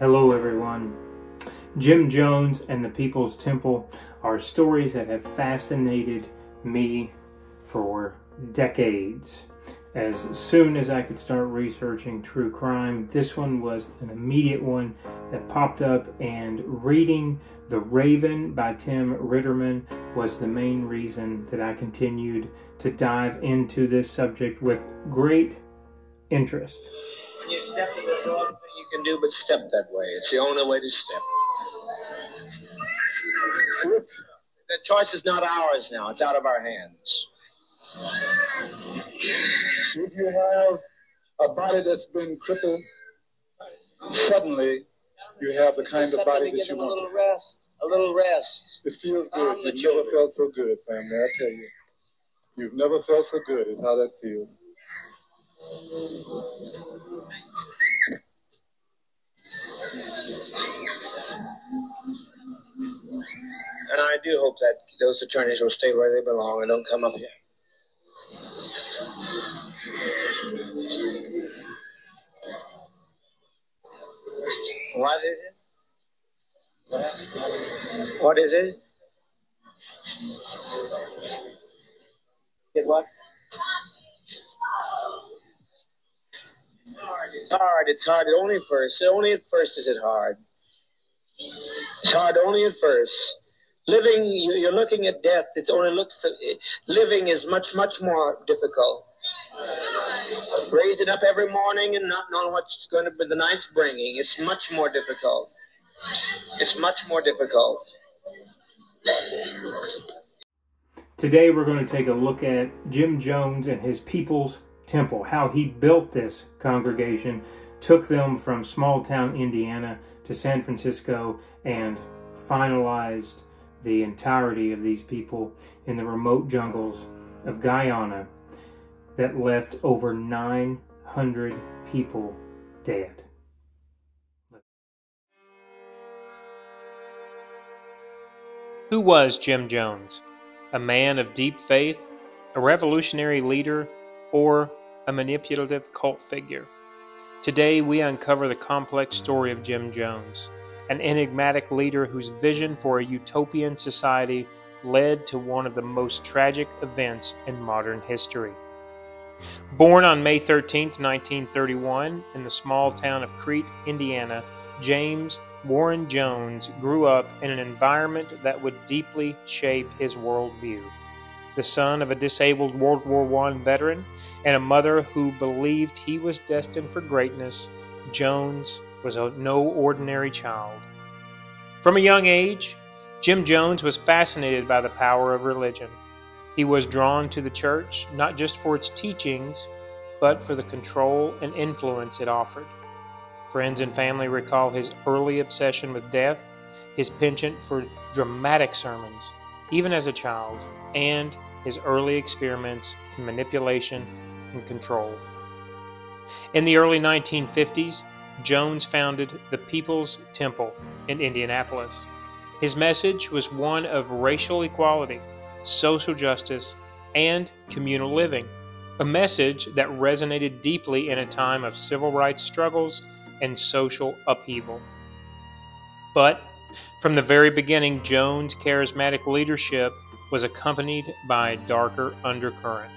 Hello everyone. Jim Jones and the People's Temple are stories that have fascinated me for decades. As soon as I could start researching true crime, this one was an immediate one that popped up, and reading The Raven by Tim Ritterman was the main reason that I continued to dive into this subject with great interest. When you step to the door, you can do but step that way. It's the only way to step. The choice is not ours now. It's out of our hands. If you have a body that's been crippled, suddenly you have the kind of body that you want. A little rest. A little rest. It feels good. You've never felt so good, family. I tell you. You've never felt so good is how that feels. And I do hope that those attorneys will stay where they belong and don't come up here. What is it? What is it? Get what? It's hard. It's hard. Only at first. Only at first is it hard. It's hard only at first. Living, you're looking at death. Living is much more difficult. Raising up every morning and not knowing what's going to be the night's bringing. It's much more difficult. It's much more difficult. Today we're going to take a look at Jim Jones and his People's Temple, how he built this congregation, took them from small town Indiana to San Francisco, and finalized the entirety of these people in the remote jungles of Guyana that left over 900 people dead. Who was Jim Jones? A man of deep faith, a revolutionary leader, or a manipulative cult figure? Today we uncover the complex story of Jim Jones, an enigmatic leader whose vision for a utopian society led to one of the most tragic events in modern history. Born on May 13, 1931, in the small town of Crete, Indiana, James Warren Jones grew up in an environment that would deeply shape his worldview. The son of a disabled World War I veteran and a mother who believed he was destined for greatness, Jones was no ordinary child. From a young age, Jim Jones was fascinated by the power of religion. He was drawn to the church not just for its teachings, but for the control and influence it offered. Friends and family recall his early obsession with death, his penchant for dramatic sermons, even as a child, and his early experiments in manipulation and control. In the early 1950s, Jones founded the People's Temple in Indianapolis. His message was one of racial equality, social justice, and communal living, a message that resonated deeply in a time of civil rights struggles and social upheaval. But from the very beginning, Jones' charismatic leadership was accompanied by a darker undercurrent.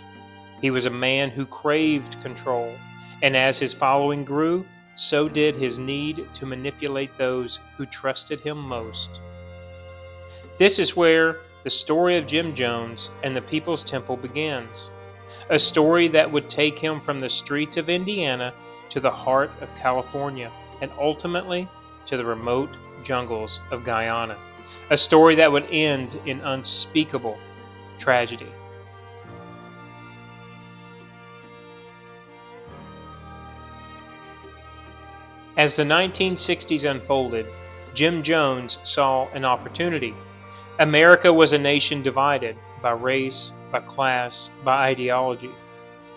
He was a man who craved control, and as his following grew, so did his need to manipulate those who trusted him most. This is where the story of Jim Jones and the People's Temple begins, a story that would take him from the streets of Indiana to the heart of California, and ultimately to the remote jungles of Guyana, a story that would end in unspeakable tragedy. As the 1960s unfolded, Jim Jones saw an opportunity. America was a nation divided by race, by class, by ideology.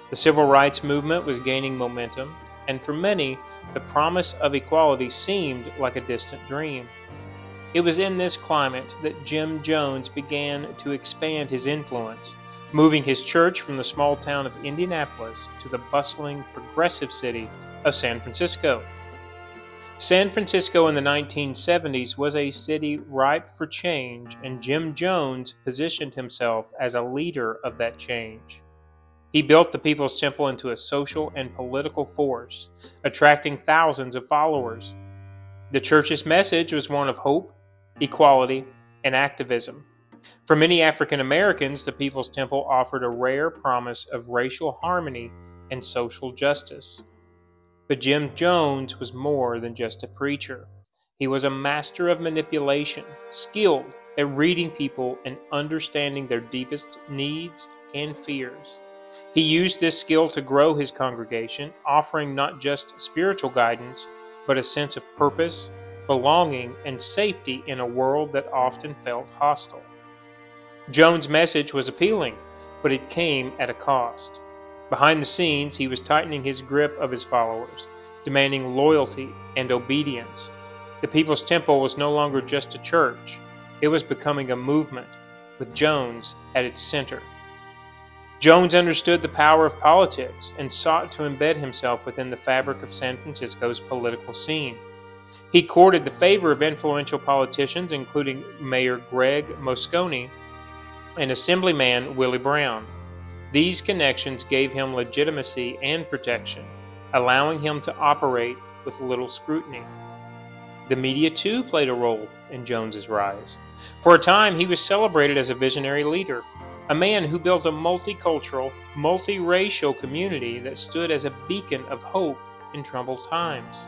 The civil rights movement was gaining momentum, and for many, the promise of equality seemed like a distant dream. It was in this climate that Jim Jones began to expand his influence, moving his church from the small town of Indianapolis to the bustling, progressive city of San Francisco. San Francisco in the 1970s was a city ripe for change, and Jim Jones positioned himself as a leader of that change. He built the People's Temple into a social and political force, attracting thousands of followers. The church's message was one of hope, equality, and activism. For many African Americans, the People's Temple offered a rare promise of racial harmony and social justice. But Jim Jones was more than just a preacher. He was a master of manipulation, skilled at reading people and understanding their deepest needs and fears. He used this skill to grow his congregation, offering not just spiritual guidance, but a sense of purpose, belonging, and safety in a world that often felt hostile. Jones' message was appealing, but it came at a cost. Behind the scenes, he was tightening his grip of his followers, demanding loyalty and obedience. The People's Temple was no longer just a church. It was becoming a movement, with Jones at its center. Jones understood the power of politics and sought to embed himself within the fabric of San Francisco's political scene. He courted the favor of influential politicians, including Mayor Greg Moscone and Assemblyman Willie Brown. These connections gave him legitimacy and protection, allowing him to operate with little scrutiny. The media, too, played a role in Jones's rise. For a time, he was celebrated as a visionary leader, a man who built a multicultural, multiracial community that stood as a beacon of hope in troubled times.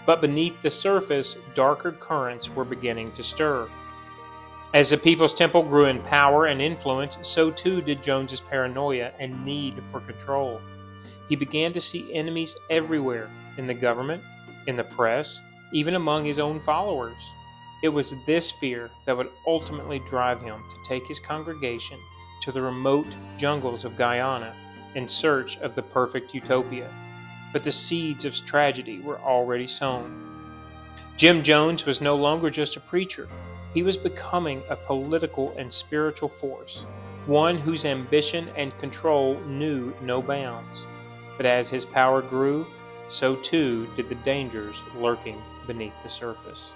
But beneath the surface, darker currents were beginning to stir. As the People's Temple grew in power and influence, so too did Jones's paranoia and need for control. He began to see enemies everywhere, in the government, in the press, even among his own followers. It was this fear that would ultimately drive him to take his congregation to the remote jungles of Guyana in search of the perfect utopia. But the seeds of tragedy were already sown. Jim Jones was no longer just a preacher. He was becoming a political and spiritual force, one whose ambition and control knew no bounds. But as his power grew, so too did the dangers lurking beneath the surface.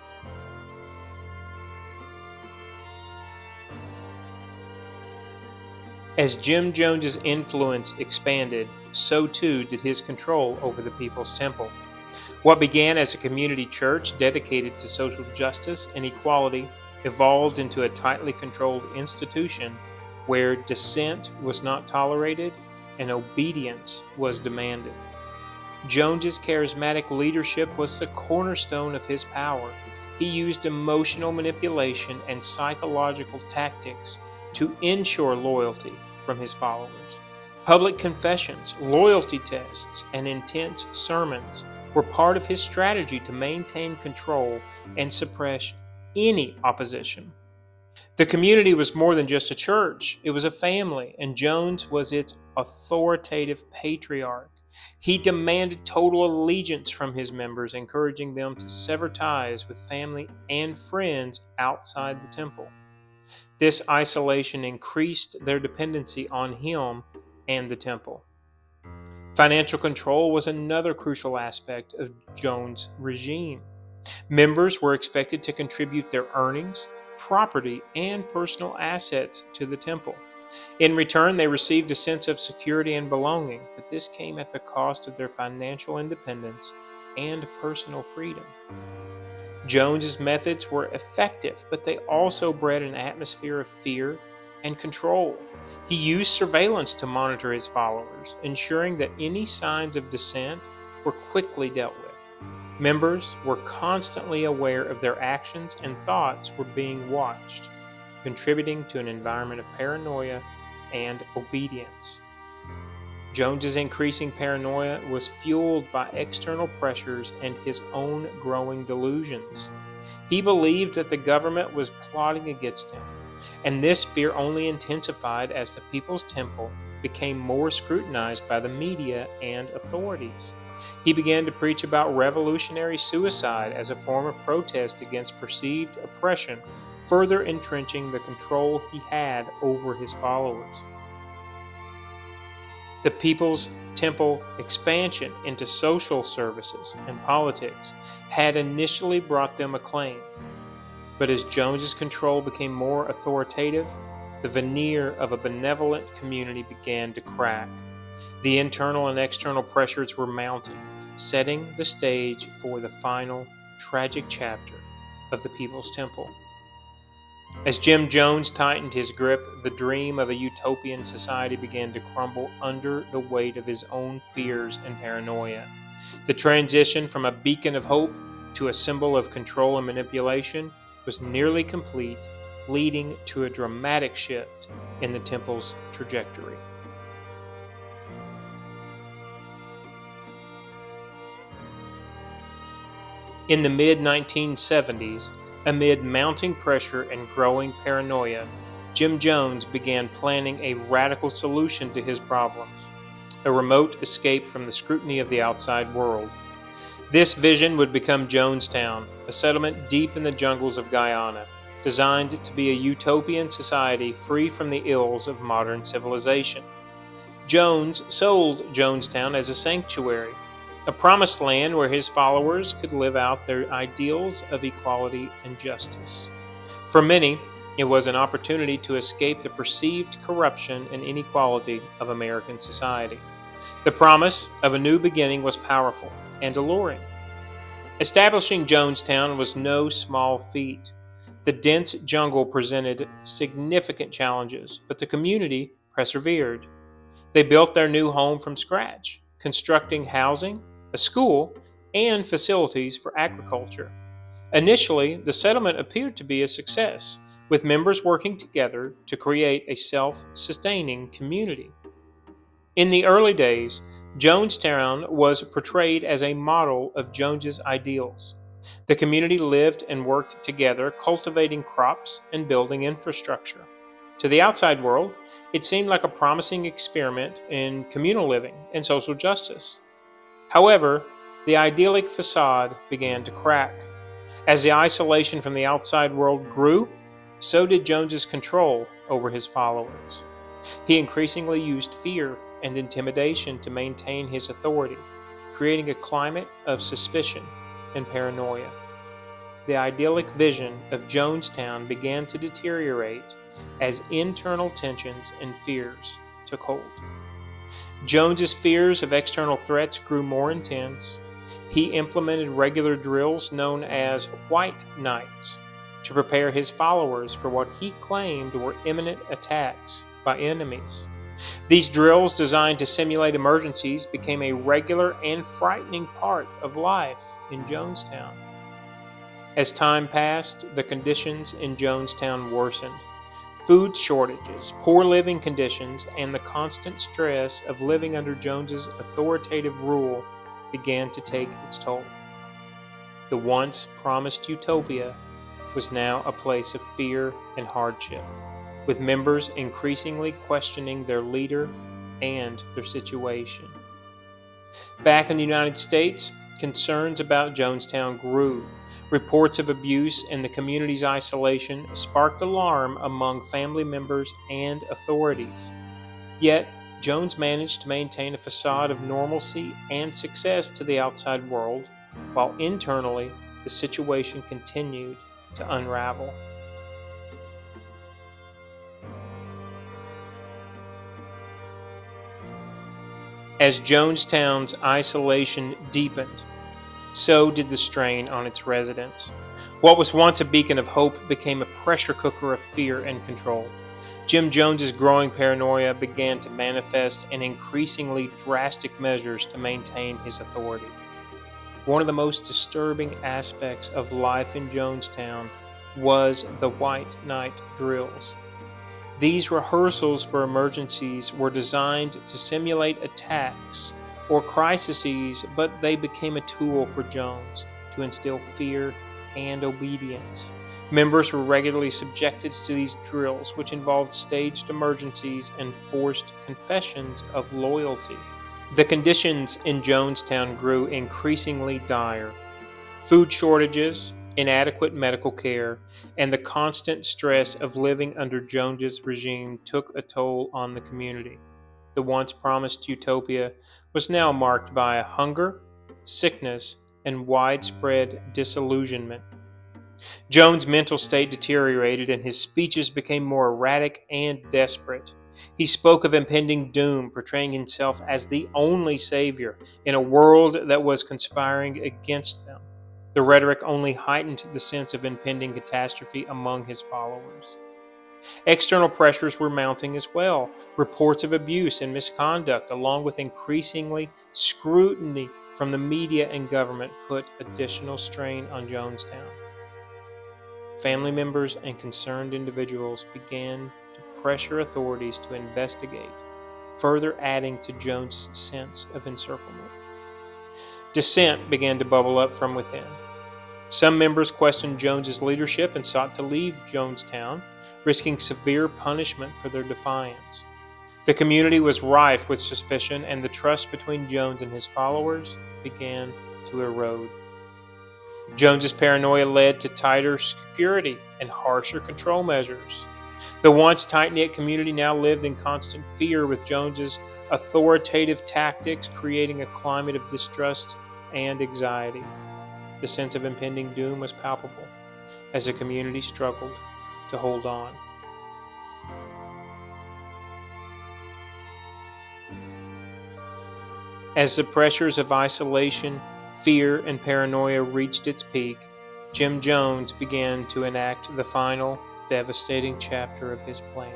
As Jim Jones's influence expanded, so too did his control over the People's Temple. What began as a community church dedicated to social justice and equality evolved into a tightly controlled institution where dissent was not tolerated and obedience was demanded. Jones's charismatic leadership was the cornerstone of his power. He used emotional manipulation and psychological tactics to ensure loyalty from his followers. Public confessions, loyalty tests, and intense sermons were part of his strategy to maintain control and suppress any opposition. The community was more than just a church. It was a family, and Jones was its authoritative patriarch. He demanded total allegiance from his members, encouraging them to sever ties with family and friends outside the temple. This isolation increased their dependency on him and the temple. Financial control was another crucial aspect of Jones' regime. Members were expected to contribute their earnings, property, and personal assets to the temple. In return, they received a sense of security and belonging, but this came at the cost of their financial independence and personal freedom. Jones's methods were effective, but they also bred an atmosphere of fear and control. He used surveillance to monitor his followers, ensuring that any signs of dissent were quickly dealt with. Members were constantly aware of their actions and thoughts were being watched, contributing to an environment of paranoia and obedience. Jones's increasing paranoia was fueled by external pressures and his own growing delusions. He believed that the government was plotting against him, and this fear only intensified as the People's Temple became more scrutinized by the media and authorities. He began to preach about revolutionary suicide as a form of protest against perceived oppression, further entrenching the control he had over his followers. The People's Temple expansion into social services and politics had initially brought them acclaim. But as Jones's control became more authoritative, the veneer of a benevolent community began to crack. The internal and external pressures were mounting, setting the stage for the final, tragic chapter of the People's Temple. As Jim Jones tightened his grip, the dream of a utopian society began to crumble under the weight of his own fears and paranoia. The transition from a beacon of hope to a symbol of control and manipulation was nearly complete, leading to a dramatic shift in the temple's trajectory. In the mid-1970s, amid mounting pressure and growing paranoia, Jim Jones began planning a radical solution to his problems: a remote escape from the scrutiny of the outside world. This vision would become Jonestown, a settlement deep in the jungles of Guyana, designed to be a utopian society free from the ills of modern civilization. Jones sold Jonestown as a sanctuary, a promised land where his followers could live out their ideals of equality and justice. For many, it was an opportunity to escape the perceived corruption and inequality of American society. The promise of a new beginning was powerful and alluring. Establishing Jonestown was no small feat. The dense jungle presented significant challenges, but the community persevered. They built their new home from scratch, constructing housing, a school, and facilities for agriculture. Initially, the settlement appeared to be a success, with members working together to create a self-sustaining community. In the early days, Jonestown was portrayed as a model of Jones's ideals. The community lived and worked together, cultivating crops and building infrastructure. To the outside world, it seemed like a promising experiment in communal living and social justice. However, the idyllic facade began to crack. As the isolation from the outside world grew, so did Jones's control over his followers. He increasingly used fear and intimidation to maintain his authority, creating a climate of suspicion and paranoia. The idyllic vision of Jonestown began to deteriorate as internal tensions and fears took hold. Jones's fears of external threats grew more intense. He implemented regular drills known as White Nights to prepare his followers for what he claimed were imminent attacks by enemies. These drills, designed to simulate emergencies, became a regular and frightening part of life in Jonestown. As time passed, the conditions in Jonestown worsened. Food shortages, poor living conditions, and the constant stress of living under Jones's authoritative rule began to take its toll. The once promised utopia was now a place of fear and hardship, with members increasingly questioning their leader and their situation. Back in the United States, concerns about Jonestown grew. Reports of abuse and the community's isolation sparked alarm among family members and authorities. Yet, Jones managed to maintain a facade of normalcy and success to the outside world, while internally the situation continued to unravel. As Jonestown's isolation deepened, so did the strain on its residents. What was once a beacon of hope became a pressure cooker of fear and control. Jim Jones's growing paranoia began to manifest in increasingly drastic measures to maintain his authority. One of the most disturbing aspects of life in Jonestown was the White Night drills. These rehearsals for emergencies were designed to simulate attacks or crises, but they became a tool for Jones to instill fear and obedience. Members were regularly subjected to these drills, which involved staged emergencies and forced confessions of loyalty. The conditions in Jonestown grew increasingly dire. Food shortages, inadequate medical care, and the constant stress of living under Jones's regime took a toll on the community. the once promised utopia, was now marked by hunger, sickness, and widespread disillusionment. Jones' mental state deteriorated and his speeches became more erratic and desperate. He spoke of impending doom, portraying himself as the only savior in a world that was conspiring against them. The rhetoric only heightened the sense of impending catastrophe among his followers. External pressures were mounting as well. Reports of abuse and misconduct, along with increasingly scrutiny from the media and government, put additional strain on Jonestown. Family members and concerned individuals began to pressure authorities to investigate, further adding to Jones' sense of encirclement. Dissent began to bubble up from within. Some members questioned Jones's leadership and sought to leave Jonestown, risking severe punishment for their defiance. The community was rife with suspicion, and the trust between Jones and his followers began to erode. Jones's paranoia led to tighter security and harsher control measures. The once tight-knit community now lived in constant fear, with Jones's authoritative tactics creating a climate of distrust and anxiety. The sense of impending doom was palpable as the community struggled to hold on. As the pressures of isolation, fear, and paranoia reached its peak, Jim Jones began to enact the final, devastating chapter of his plan.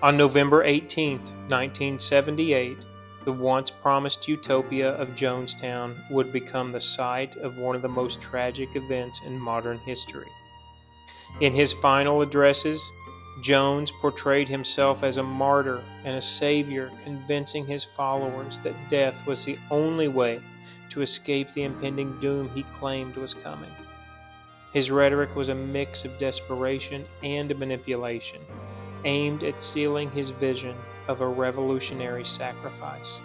On November 18, 1978, the once promised utopia of Jonestown would become the site of one of the most tragic events in modern history. In his final addresses, Jones portrayed himself as a martyr and a savior, convincing his followers that death was the only way to escape the impending doom he claimed was coming. His rhetoric was a mix of desperation and manipulation, aimed at sealing his vision of a revolutionary sacrifice.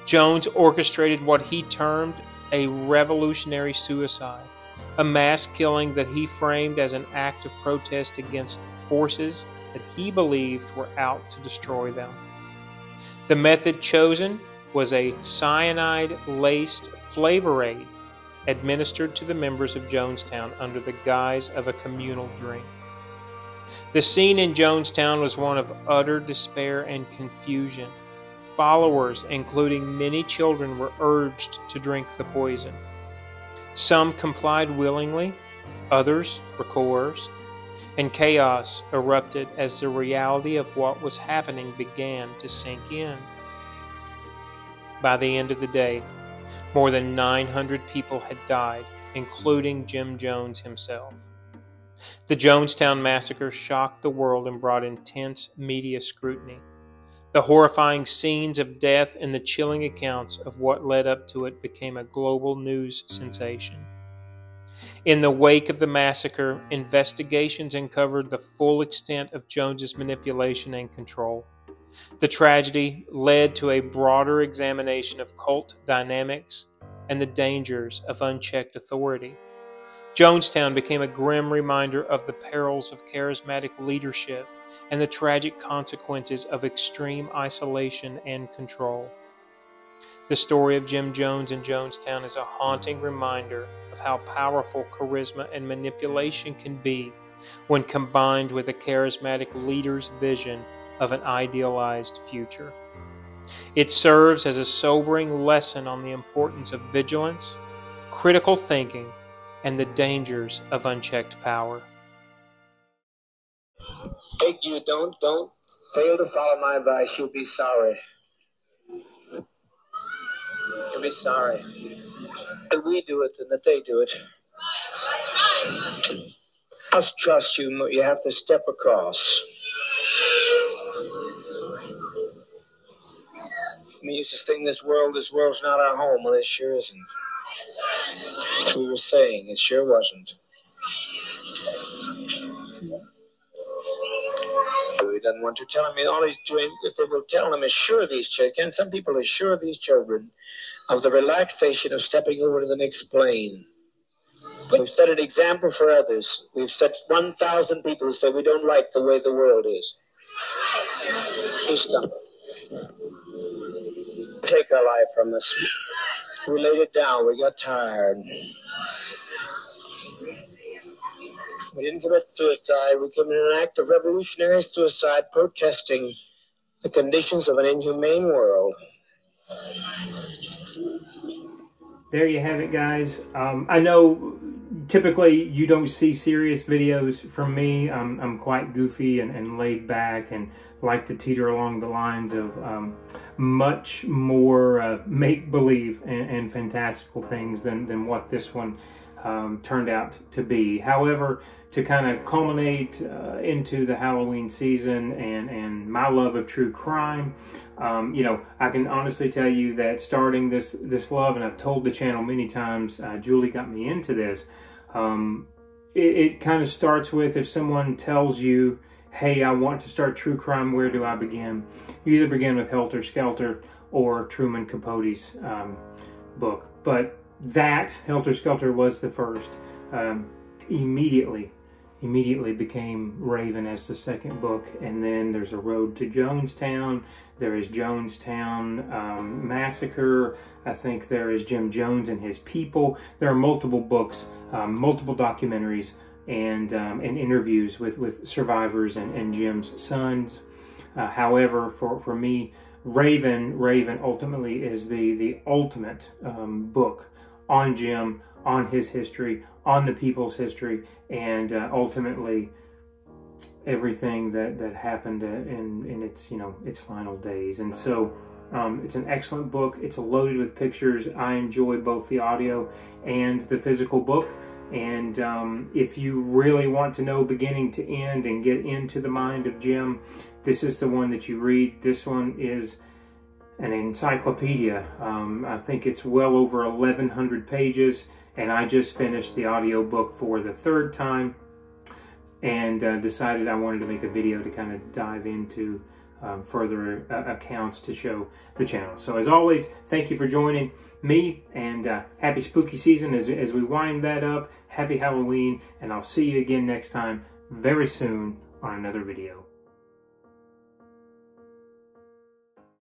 Jones orchestrated what he termed a revolutionary suicide, a mass killing that he framed as an act of protest against the forces that he believed were out to destroy them. The method chosen was a cyanide-laced flavor aid administered to the members of Jonestown under the guise of a communal drink. The scene in Jonestown was one of utter despair and confusion. Followers, including many children, were urged to drink the poison. Some complied willingly, others were coerced, and chaos erupted as the reality of what was happening began to sink in. By the end of the day, more than 900 people had died, including Jim Jones himself. The Jonestown Massacre shocked the world and brought intense media scrutiny. The horrifying scenes of death and the chilling accounts of what led up to it became a global news sensation. In the wake of the massacre, investigations uncovered the full extent of Jones's manipulation and control. The tragedy led to a broader examination of cult dynamics and the dangers of unchecked authority. Jonestown became a grim reminder of the perils of charismatic leadership and the tragic consequences of extreme isolation and control. The story of Jim Jones and Jonestown is a haunting reminder of how powerful charisma and manipulation can be when combined with a charismatic leader's vision of an idealized future. It serves as a sobering lesson on the importance of vigilance, critical thinking, and the dangers of unchecked power. Beg you, don't fail to follow my advice. You'll be sorry. You'll be sorry. That we do it and that they do it. Must trust you. You have to step across. We used to think this world's not our home. Well, it sure isn't. As we were saying, it sure wasn't. He doesn't want to tell me all he's doing. If they will tell him, assure these children. Some people assure these children of the relaxation of stepping over to the next plane. We've set an example for others. We've set 1,000 people who say we don't like the way the world is. Please come. take our life from us. We laid it down. We got tired. We didn't commit suicide. We committed an act of revolutionary suicide, protesting the conditions of an inhumane world. There you have it, guys. I know typically you don't see serious videos from me. I'm quite goofy and laid back and like to teeter along the lines of much more make-believe and fantastical things than what this one turned out to be. However, to kind of culminate into the Halloween season and my love of true crime, you know, I can honestly tell you that starting this love, and I've told the channel many times, Julie got me into this. It kind of starts with, if someone tells you, hey, I want to start true crime, where do I begin? You either begin with Helter Skelter or Truman Capote's book. But that, Helter Skelter, was the first. Immediately became Raven as the second book, and then there's A Road to Jonestown. There is Jonestown Massacre. I think there is Jim Jones and His People. There are multiple books, multiple documentaries, and interviews with survivors and Jim's sons. However, for me, Raven ultimately is the ultimate book on Jim, on his history, on the people's history, and ultimately everything that happened in its, you know, its final days. And so it's an excellent book. It's loaded with pictures. I enjoy both the audio and the physical book. And if you really want to know beginning to end and get into the mind of Jim, this is the one that you read. This one is an encyclopedia. I think it's well over 1,100 pages, and I just finished the audio book for the third time and decided I wanted to make a video to kind of dive into further accounts to show the channel. So as always, thank you for joining me, and happy spooky season as we wind that up. Happy Halloween, and I'll see you again next time very soon on another video.